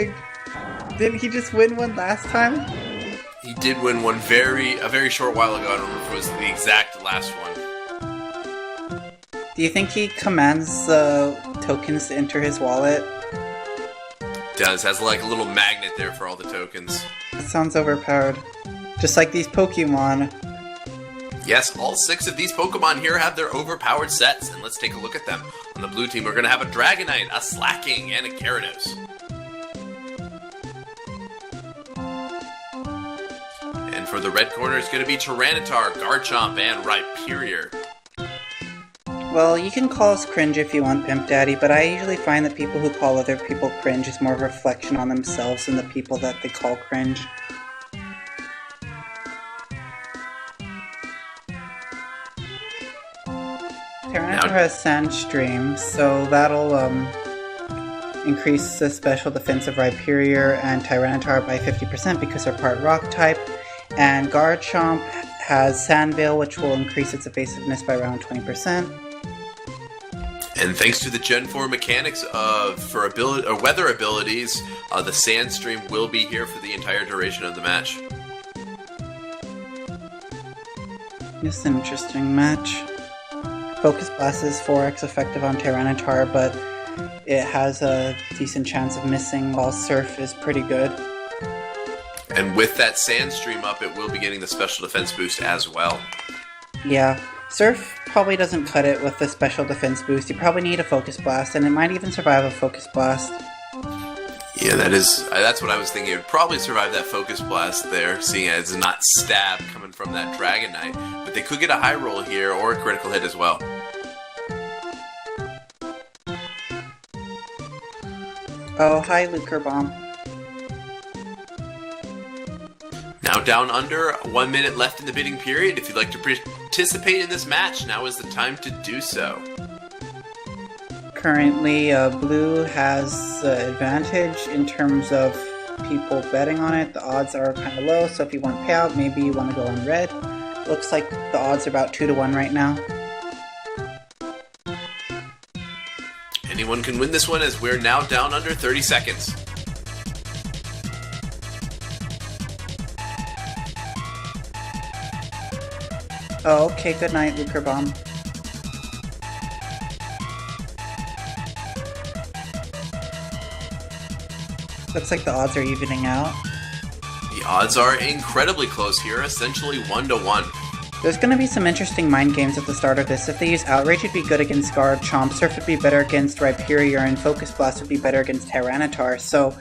big. Didn't he just win one last time? He did win one a very short while ago. I don't remember if it was the exact last one. Do you think he commands the tokens to enter his wallet? Does. Has like a little magnet there for all the tokens. That sounds overpowered. Just like these Pokemon. Yes, all 6 of these Pokemon here have their overpowered sets, and let's take a look at them. On the blue team, we're going to have a Dragonite, a Slaking, and a Gyarados. And for the red corner, it's going to be Tyranitar, Garchomp, and Rhyperior. Well, you can call us cringe if you want, Pimp Daddy, but I usually find that people who call other people cringe is more of a reflection on themselves than the people that they call cringe. Tyranitar has Sandstream, so that'll increase the special defense of Rhyperior and Tyranitar by 50% because they're part rock type. And Garchomp has Sandveil, which will increase its evasiveness by around 20%. And thanks to the Gen 4 mechanics for weather abilities, the Sandstream will be here for the entire duration of the match. This is an interesting match. Focus Blast is 4x effective on Tyranitar, but it has a decent chance of missing, while Surf is pretty good. And with that Sandstream up, it will be getting the special defense boost as well. Yeah, Surf probably doesn't cut it with the special defense boost. You probably need a Focus Blast, and it might even survive a Focus Blast. Yeah, that's what I was thinking. It would probably survive that Focus Blast there, seeing as it's not stab coming from that Dragonite. But they could get a high roll here, or a critical hit as well. Oh, hi, Lucre Bomb. Now down under, 1 minute left in the bidding period. If you'd like to participate in this match, now is the time to do so. Currently, Blue has advantage in terms of people betting on it. The odds are kind of low, so if you want payout, maybe you want to go on red. Looks like the odds are about 2 to 1 right now. Anyone can win this one as we're now down under 30 seconds. Oh, okay, good night, Lucre Bomb. Looks like the odds are evening out. The odds are incredibly close here, essentially 1 to 1. There's going to be some interesting mind games at the start of this. If they use Outrage, it'd be good against Garchomp, Surf would be better against Rhyperior, and Focus Blast would be better against Tyranitar. So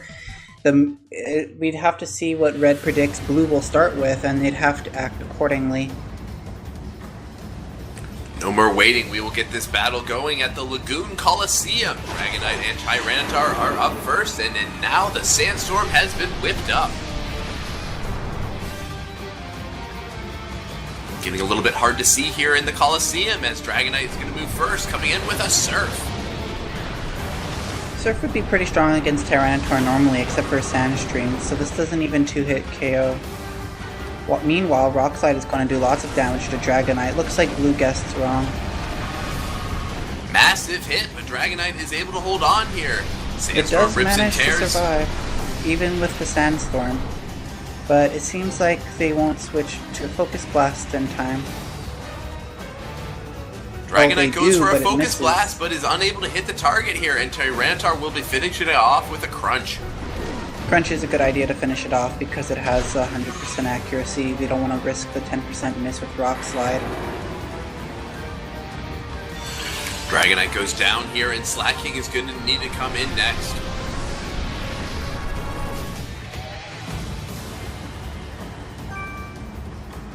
we'd have to see what Red predicts Blue will start with, and they'd have to act accordingly. No more waiting, we will get this battle going at the Lagoon Coliseum. Dragonite and Tyranitar are up first, and then now the Sandstorm has been whipped up. Getting a little bit hard to see here in the Coliseum as Dragonite is going to move first, coming in with a Surf. Surf would be pretty strong against Tyranitar normally, except for Sandstream, so this doesn't even 2-hit KO. Meanwhile, Rock Slide is going to do lots of damage to Dragonite. Looks like Blue guessed wrong. Massive hit, but Dragonite is able to hold on here. Sandstorm it does rips manage and tears. to survive, even with the Sandstorm. But it seems like they won't switch to Focus Blast in time. Dragonite goes for a Focus Blast, but is unable to hit the target here, and Tyranitar will be finishing it off with a Crunch. Crunch is a good idea to finish it off because it has 100% accuracy. We don't want to risk the 10% miss with Rock Slide. Dragonite goes down here, and Slaking is going to need to come in next.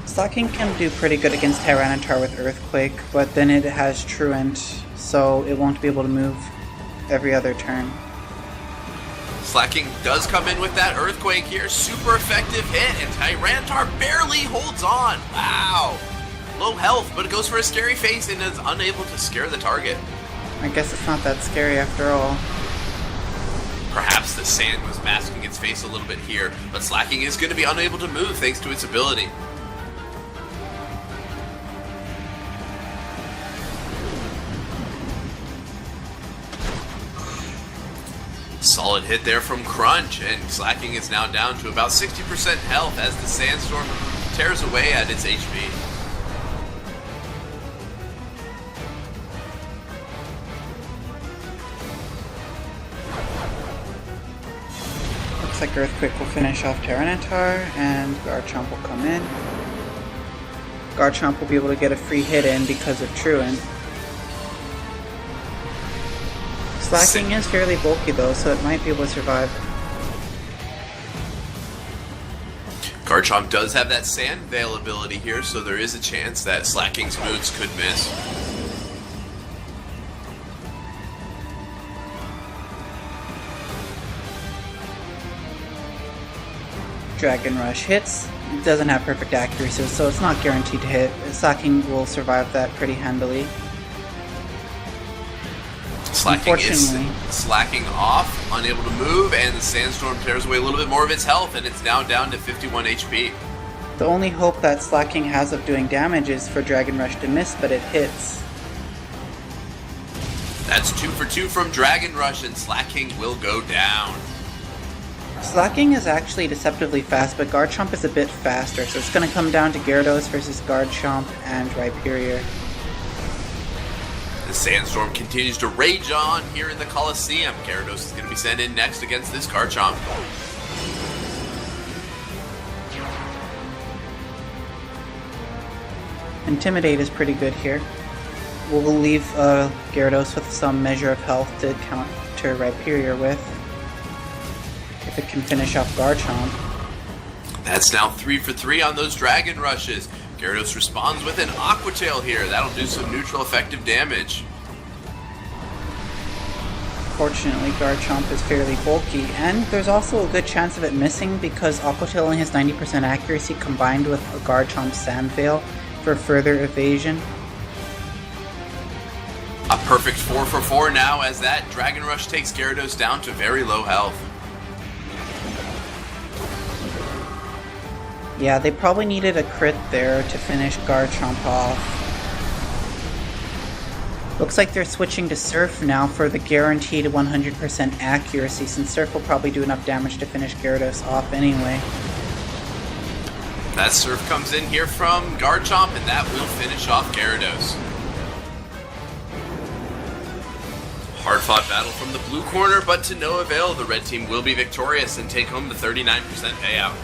Slaking can do pretty good against Tyranitar with Earthquake, but then it has Truant, so it won't be able to move every other turn. Slaking does come in with that Earthquake here, super effective hit, and Tyranitar barely holds on. Wow! Low health, but it goes for a scary face and is unable to scare the target. I guess it's not that scary after all. Perhaps the sand was masking its face a little bit here, but Slaking is going to be unable to move thanks to its ability. Solid hit there from Crunch, and Slaking is now down to about 60% health as the Sandstorm tears away at its HP. Looks like Earthquake will finish off Tyranitar, and Garchomp will come in. Garchomp will be able to get a free hit in because of Truant. Slaking is fairly bulky though, so it might be able to survive. Garchomp does have that Sand Veil ability here, so there is a chance that Slaking's moves could miss. Dragon Rush hits. It doesn't have perfect accuracy, so it's not guaranteed to hit. Slaking will survive that pretty handily. Slaking is slacking off, unable to move, and the Sandstorm tears away a little bit more of its health, and it's now down to 51 HP. The only hope that Slaking has of doing damage is for Dragon Rush to miss, but it hits. That's 2 for 2 from Dragon Rush, and Slaking will go down. Slaking is actually deceptively fast, but Garchomp is a bit faster, so it's going to come down to Gyarados versus Garchomp and Rhyperior. The Sandstorm continues to rage on here in the Coliseum. Gyarados is going to be sent in next against this Garchomp. Intimidate is pretty good here. We'll leave Gyarados with some measure of health to counter Rhyperior with, if it can finish off Garchomp. That's now 3 for 3 on those Dragon Rushes. Gyarados responds with an Aqua Tail here. That'll do some neutral effective damage. Fortunately, Garchomp is fairly bulky, and there's also a good chance of it missing because Aqua Tail only has 90% accuracy combined with a Garchomp Sand Veil for further evasion. A perfect 4 for 4 now as that Dragon Rush takes Gyarados down to very low health. Yeah, they probably needed a crit there to finish Garchomp off. Looks like they're switching to Surf now for the guaranteed 100% accuracy, since Surf will probably do enough damage to finish Gyarados off anyway. That Surf comes in here from Garchomp, and that will finish off Gyarados. Hard-fought battle from the blue corner, but to no avail. The red team will be victorious and take home the 39% payout.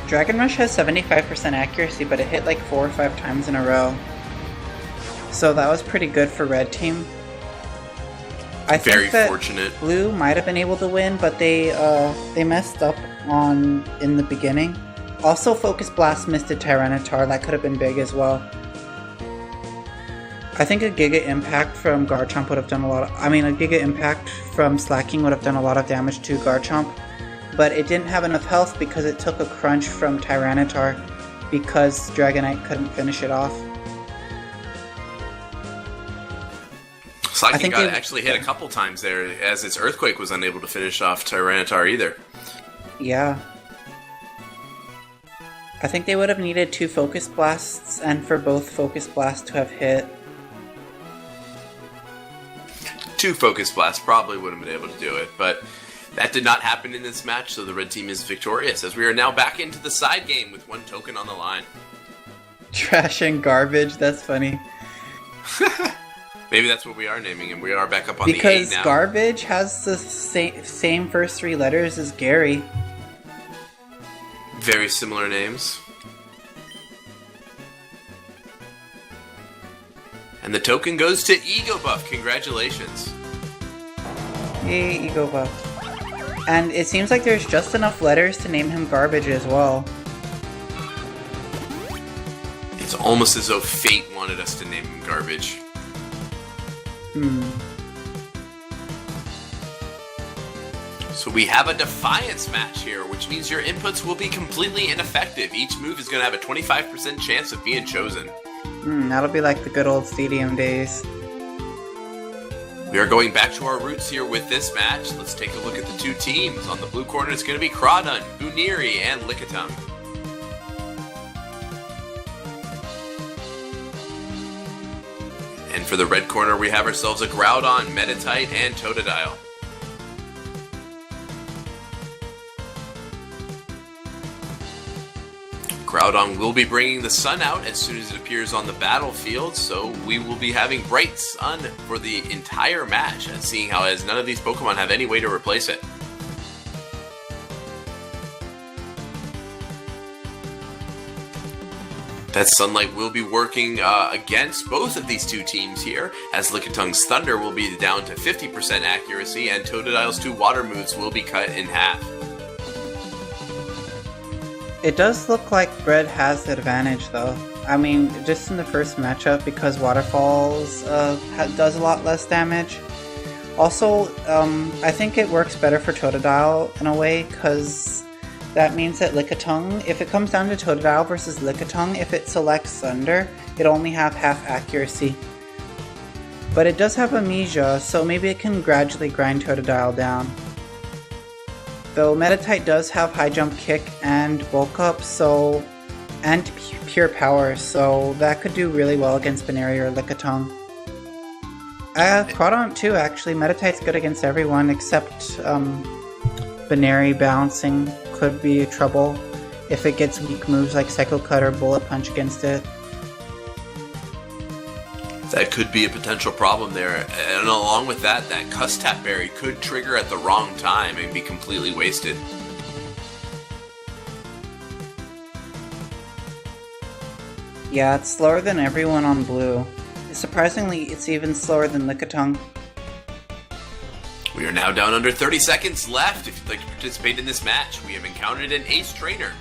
Dragon Rush has 75% accuracy, but it hit like 4 or 5 times in a row. So that was pretty good for red team. I think that fortunate. Blue might have been able to win, but they messed up in the beginning. Also, Focus Blast missed a Tyranitar. That could have been big as well. I think a Giga Impact from Garchomp would have done a Giga Impact from Slaking would have done a lot of damage to Garchomp. But it didn't have enough health because it took a crunch from Tyranitar because Dragonite couldn't finish it off. Slaking got actually hit a couple times there as its Earthquake was unable to finish off Tyranitar either. Yeah. I think they would have needed 2 Focus Blasts and for both Focus Blasts to have hit. 2 Focus Blasts probably would have been able to do it, but that did not happen in this match, so the red team is victorious, as we are now back into the side game with 1 token on the line. Trash and Garbage, that's funny. Maybe that's what we are naming him. We are back up on the 8 now. Because Garbage has the same first 3 letters as Gary. Very similar names. And the token goes to Ego Buff. Congratulations. Yay, Ego Buff. And it seems like there's just enough letters to name him Garbage as well. It's almost as though fate wanted us to name him Garbage. So we have a Defiance match here, which means your inputs will be completely ineffective. Each move is going to have a 25% chance of being chosen. That'll be like the good old stadium days. We are going back to our roots here with this match. Let's take a look at the 2 teams. On the blue corner, it's going to be Crawdaunt, Buneary, and Lickitung. And for the red corner, we have ourselves a Groudon, Meditite, and Totodile. Groudon will be bringing the sun out as soon as it appears on the battlefield, so we will be having bright sun for the entire match, and seeing how as none of these Pokemon have any way to replace it. That sunlight will be working against both of these two teams here, as Lickitung's Thunder will be down to 50% accuracy, and Totodile's 2 water moves will be cut in half. It does look like Red has the advantage though. I mean, just in the first matchup, because Waterfalls does a lot less damage. Also, I think it works better for Totodile in a way, because that means that Lickitung, if it comes down to Totodile versus Lickitung, if it selects Thunder, it'll only have half accuracy. But it does have Amnesia, so maybe it can gradually grind Totodile down. Though Meditite does have High Jump Kick and Bulk Up, and Pure Power, so that could do really well against Buneary or Lickitung. Crawdaunt too, actually. Meditite's good against everyone except Buneary. Bouncing could be trouble if it gets weak moves like Psycho Cut or Bullet Punch against it. That could be a potential problem there, and along with that, that Cuss Tap Berry could trigger at the wrong time and be completely wasted. Yeah, it's slower than everyone on blue. Surprisingly, it's even slower than Lickitung. We are now down under 30 seconds left. If you'd like to participate in this match, we have encountered an Ace Trainer.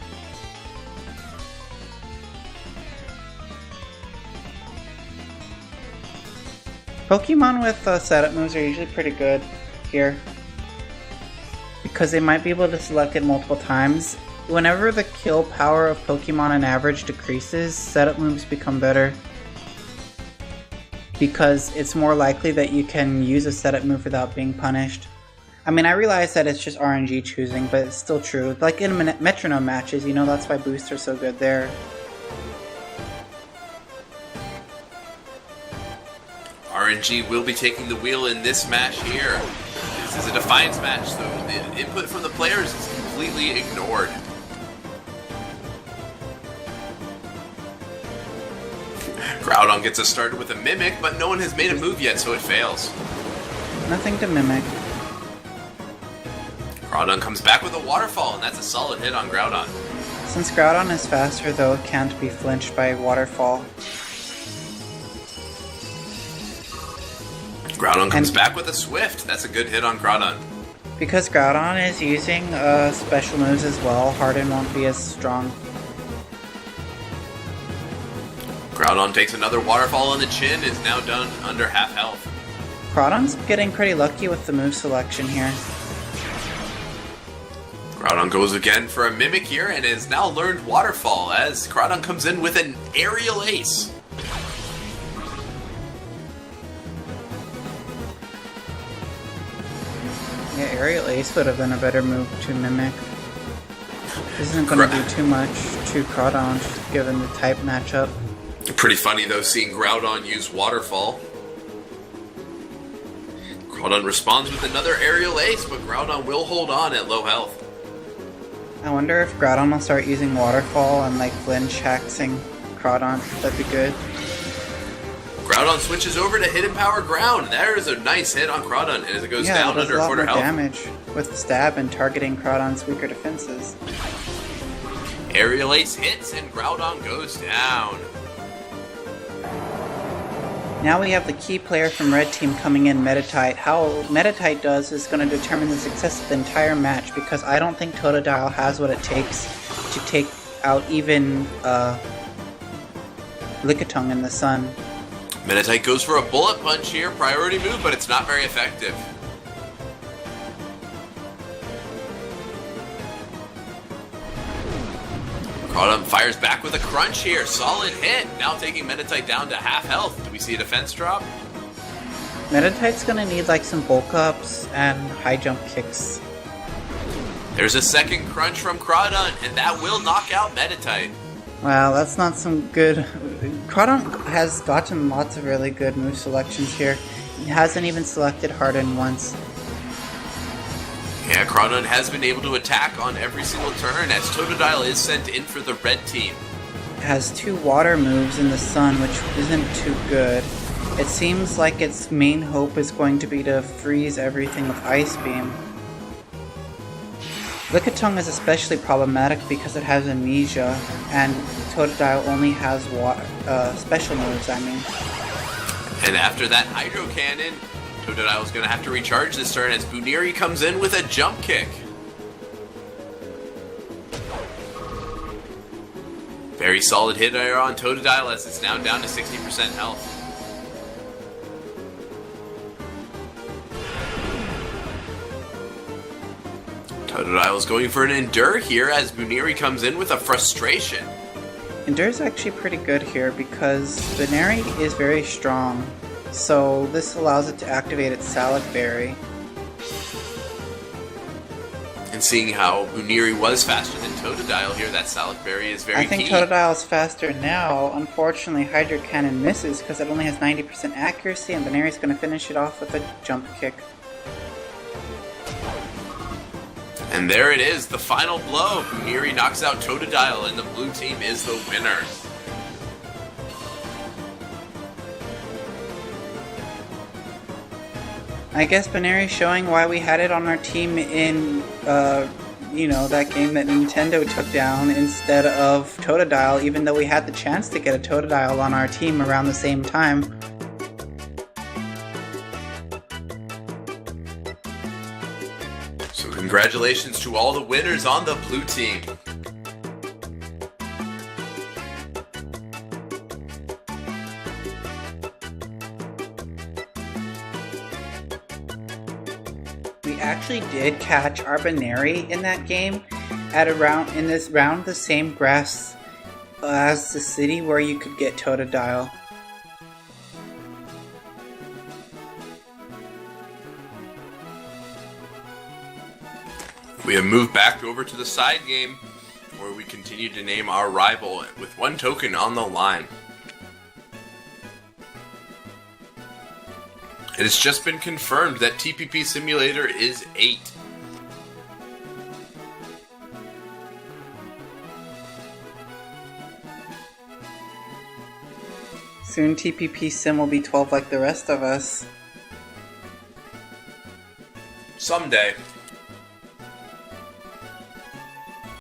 Pokemon with setup moves are usually pretty good here, because they might be able to select it multiple times. Whenever the kill power of Pokemon on average decreases, setup moves become better, because it's more likely that you can use a setup move without being punished. I mean, I realize that it's just RNG choosing, but it's still true. Like in Metronome matches, you know, that's why Boosts are so good there. RNG will be taking the wheel in this match here. This is a Defiance match, so the input from the players is completely ignored. Groudon gets us started with a Mimic, but no one has made a move yet, so it fails. Nothing to Mimic. Groudon comes back with a Waterfall, and that's a solid hit on Groudon. Since Groudon is faster, though, it can't be flinched by Waterfall. Groudon comes back with a Swift. That's a good hit on Groudon. Because Groudon is using special moves as well, Harden won't be as strong. Groudon takes another Waterfall on the chin, is now done under half health. Groudon's getting pretty lucky with the move selection here. Groudon goes again for a Mimic here and has now learned Waterfall as Groudon comes in with an Aerial Ace. Yeah, Aerial Ace would have been a better move to Mimic. This isn't going to do too much to Crawdaunt, given the type matchup. Pretty funny though, seeing Groudon use Waterfall. Groudon responds with another Aerial Ace, but Groudon will hold on at low health. I wonder if Groudon will start using Waterfall and like flinch hacking Crawdaunt. That'd be good. Groudon switches over to Hidden Power Ground. There is a nice hit on Groudon as it goes down under a quarter health. Damage with the stab and targeting Crawdon's weaker defenses. Aerial Ace hits and Groudon goes down. Now we have the key player from Red Team coming in, Meditite. How Meditite does is going to determine the success of the entire match, because I don't think Totodile has what it takes to take out even Lickitung in the sun. Meditite goes for a Bullet Punch here, priority move, but it's not very effective. Groudon fires back with a Crunch here, solid hit, now taking Meditite down to half health. Do we see a defense drop? Meditite's gonna need like some bulk ups and high jump kicks. There's a second Crunch from Crawdaunt, and that will knock out Meditite. Wow, that's not some good... Crawdaunt has gotten lots of really good move selections here. He hasn't even selected Harden once. Yeah, Crawdaunt has been able to attack on every single turn as Totodile is sent in for the red team. It has 2 water moves in the sun, which isn't too good. It seems like its main hope is going to be to freeze everything with Ice Beam. Lickitung is especially problematic because it has amnesia, and Totodile only has special moves, And after that Hydro Cannon, Totodile is going to have to recharge this turn as Buneary comes in with a Jump Kick. Very solid hit there on Totodile as it's now down to 60% health. Totodile is going for an Endure here as Buneary comes in with a Frustration. Endure's actually pretty good here because Buneary is very strong, so this allows it to activate its Salad Berry. And seeing how Buneary was faster than Totodile here, that Salad Berry is very key. I think Totodile's faster now. Unfortunately, Hydro Cannon misses because it only has 90% accuracy, and Buneary's going to finish it off with a Jump Kick. And there it is, the final blow. Buneary knocks out Totodile, and the blue team is the winner. I guess Buneary showing why we had it on our team in, that game that Nintendo took down instead of Totodile, even though we had the chance to get a Totodile on our team around the same time. So congratulations to all the winners on the blue team. We actually did catch our Buneary in that game at around the same grass as the city where you could get Totodile. We have moved back over to the side game, where we continue to name our rival with 1 token on the line. It has just been confirmed that TPP Simulator is 8. Soon TPP Sim will be 12 like the rest of us. Someday.